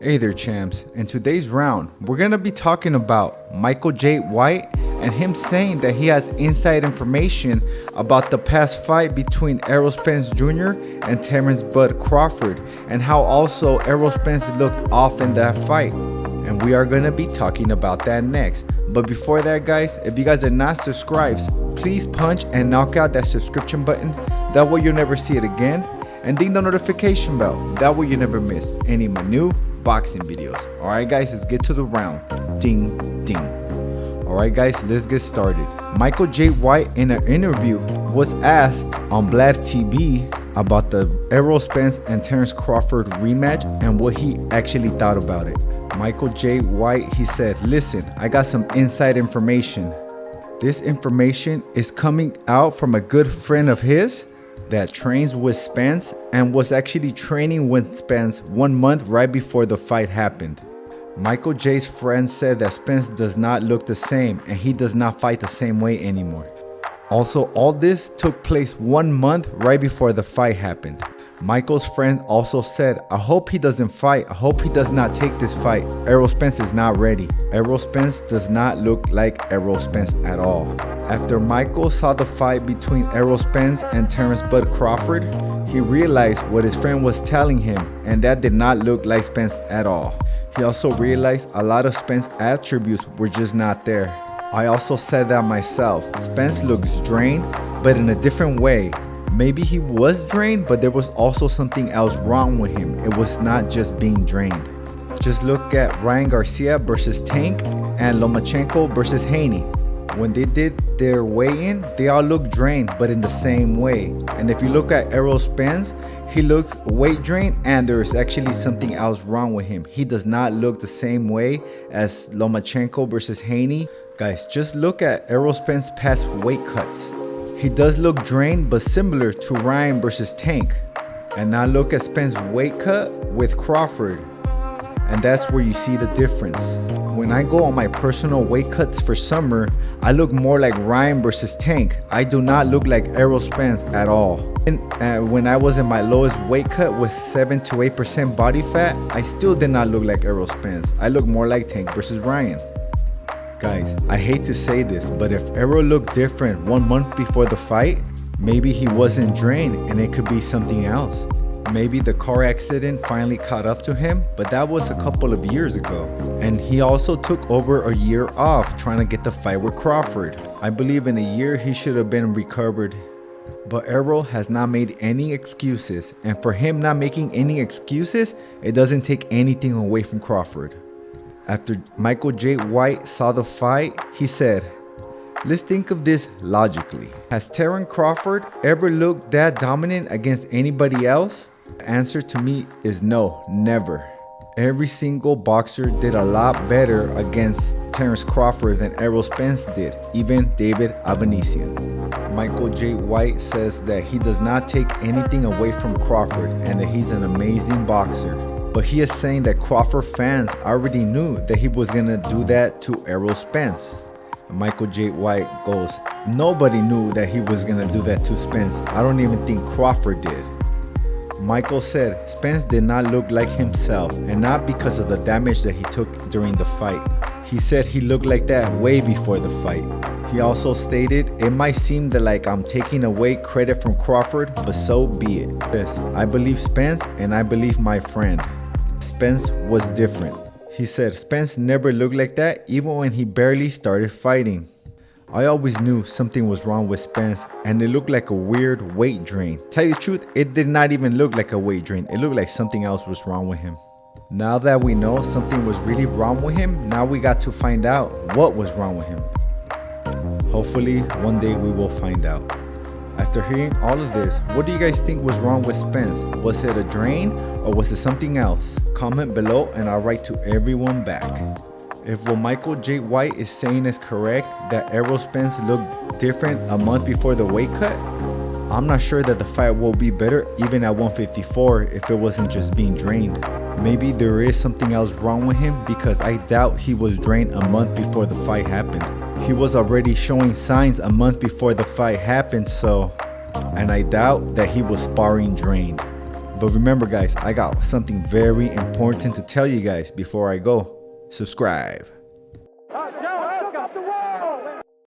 Hey there champs, in today's round, we're going to be talking about Michael J. White and him saying that he has inside information about the past fight between Errol Spence Jr. and Terrence Bud Crawford, and how also Errol Spence looked off in that fight. And we are going to be talking about that next. But before that guys, if you guys are not subscribed, please punch and knock out that subscription button, that way you'll never see it again, and ding the notification bell, that way you never miss any of my new boxing videos. Alright guys, let's get to the round. Ding ding. Alright guys, let's get started. Michael J. White in an interview was asked on Vlad TV about the Errol Spence and Terrence Crawford rematch and what he actually thought about it. Michael J. White, he said, "Listen, I got some inside information. This information is coming out from a good friend of his that trains with Spence and was actually training with Spence 1 month right before the fight happened. Michael J's friend said that Spence does not look the same and he does not fight the same way anymore. Also, all this took place 1 month right before the fight happened. Michael's friend also said, I hope he doesn't fight. I hope he does not take this fight. Errol Spence is not ready. Errol Spence does not look like Errol Spence at all." After Michael saw the fight between Errol Spence and Terrence Bud Crawford, he realized what his friend was telling him, and that did not look like Spence at all. He also realized a lot of Spence attributes were just not there. "I also said that myself. Spence looks drained, but in a different way. Maybe he was drained, but there was also something else wrong with him. It was not just being drained. Just look at Ryan Garcia versus Tank and Lomachenko versus Haney. When they did their weigh-in, they all looked drained, but in the same way. And if you look at Errol Spence, he looks weight drained and there's actually something else wrong with him. He does not look the same way as Lomachenko versus Haney. Guys, just look at Errol Spence's past weight cuts. He does look drained, but similar to Ryan versus Tank. And now look at Spence's weight cut with Crawford. And that's where you see the difference. When I go on my personal weight cuts for summer, I look more like Ryan versus Tank. I do not look like Errol Spence at all. And when I was in my lowest weight cut with 7 to 8% body fat, I still did not look like Errol Spence. I look more like Tank versus Ryan. Guys, I hate to say this, but if Errol looked different 1 month before the fight, maybe he wasn't drained and it could be something else. Maybe the car accident finally caught up to him, but that was a couple of years ago. And he also took over a year off trying to get the fight with Crawford. I believe in a year he should have been recovered. But Errol has not made any excuses, and for him not making any excuses, it doesn't take anything away from Crawford. After Michael J. White saw the fight, he said, "Let's think of this logically. Has Terrence Crawford ever looked that dominant against anybody else? The answer to me is no, never. Every single boxer did a lot better against Terrence Crawford than Errol Spence did, even David Avanesian." Michael J. White says that he does not take anything away from Crawford and that he's an amazing boxer. But he is saying that Crawford fans already knew that he was going to do that to Errol Spence. Michael J. White goes, "Nobody knew that he was going to do that to Spence. I don't even think Crawford did." Michael said Spence did not look like himself, and not because of the damage that he took during the fight. He said he looked like that way before the fight. He also stated, "It might seem that like I'm taking away credit from Crawford, but so be it. Yes, I believe Spence and I believe my friend. Spence was different." He said Spence never looked like that even when he barely started fighting. "I always knew something was wrong with Spence and it looked like a weird weight drain. Tell you the truth, it did not even look like a weight drain. It looked like something else was wrong with him." Now that we know something was really wrong with him, now we got to find out what was wrong with him. Hopefully one day we will find out. After hearing all of this, what do you guys think was wrong with Spence? Was it a drain or was it something else? Comment below and I'll write to everyone back. If what Michael J. White is saying is correct, that Errol Spence looked different a month before the weight cut, I'm not sure that the fight will be better even at 154 if it wasn't just being drained. Maybe there is something else wrong with him because I doubt he was drained a month before the fight happened. He was already showing signs a month before the fight happened, and I doubt that he was sparring drained. But remember guys, I got something very important to tell you guys before I go. Subscribe. Let's go, let's go.